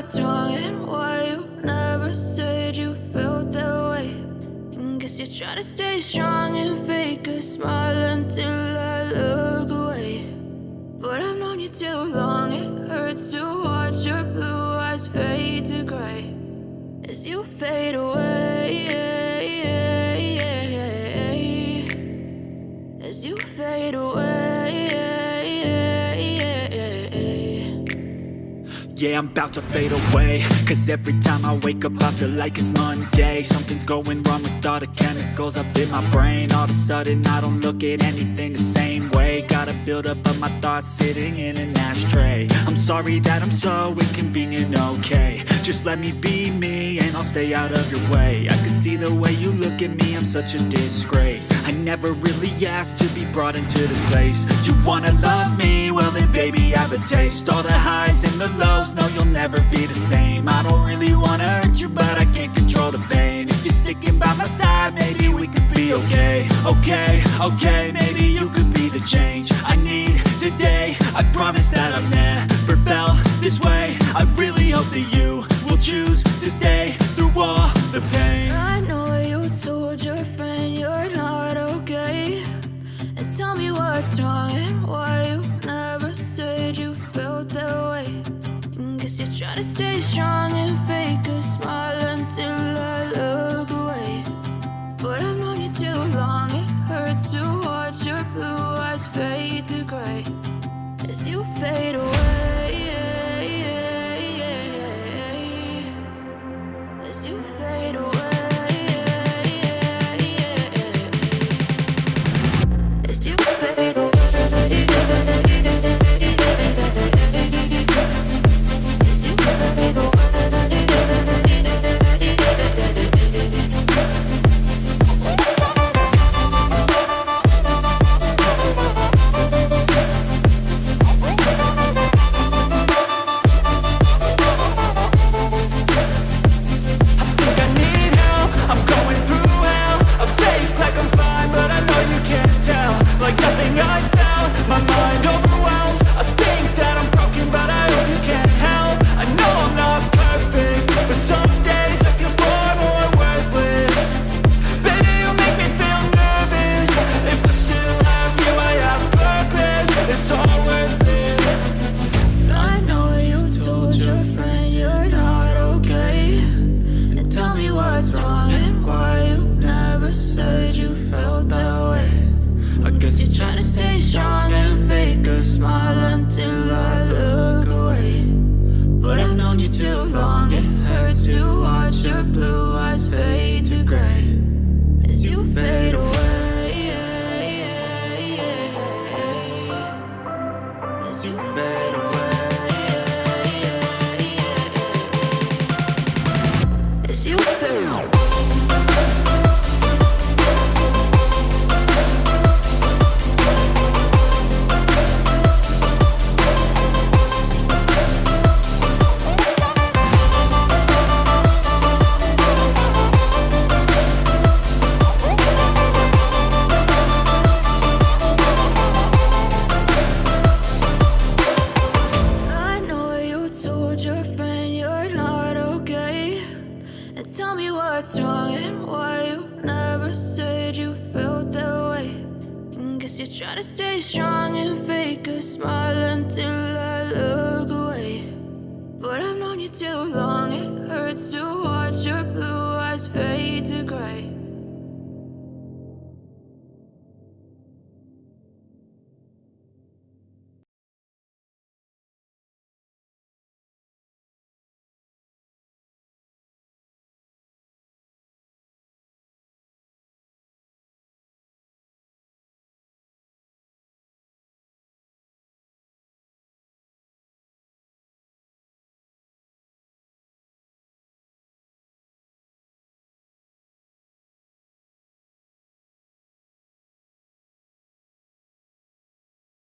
what's wrong and why you never said you felt that way. And guess you're trying to stay strong and fake a smile until I look away. But I've known you too long, it hurts to watch your blue eyes fade to gray as you fade away, as you fade away. Yeah, I'm about to fade away, cause every time I wake up I feel like it's Monday. Something's going wrong with all the chemicals up in my brain. All of a sudden I don't look at anything the same way. Got a buildup of my thoughts sitting in an ashtray. I'm sorry that I'm so inconvenient, okay. Just let me be me and I'll stay out of your way. I can see the way you look at me, I'm such a disgrace. I never really asked to be brought into this place. You wanna love me? Well then baby I have a taste. All the highs and the lows, no you'll never be the same. I don't really wanna hurt you but I can't control the pain. If you're sticking by my side maybe we could be okay. Okay, maybe you could be the change I need today. I promise that I've never felt this way. I really hope that you will choose to stay through all the pain. I know you told your friend you're not okay, and tell me what's wrong and why you never said you felt that way. And guess you're trying to stay strong and fake a smile until I look away. But I've known you too long, it hurts to watch your blue eyes fade to gray as you fade away, as you fade away, as you fade away. Like nothing I felt, my mind overwhelmed. I think that I'm broken, but I hope you can't help. I know I'm not perfect, but some days I feel far more worthless. Baby, you make me feel nervous. If I still have you, I have purpose. It's all worth it. I know you told your friend you're not okay, and tell me what's wrong and why you never said you felt that way. I guess you're trying to stay strong and fake a smile until I look away. But I've known you too long, it hurts to watch your blue eyes fade to gray as you fade away, as you fade away, as you fade away. What's wrong and why you never said you felt that way. And guess you're trying to stay strong and fake a smile until I look away. But I've known you too long, it hurts to watch your blue eyes fade to gray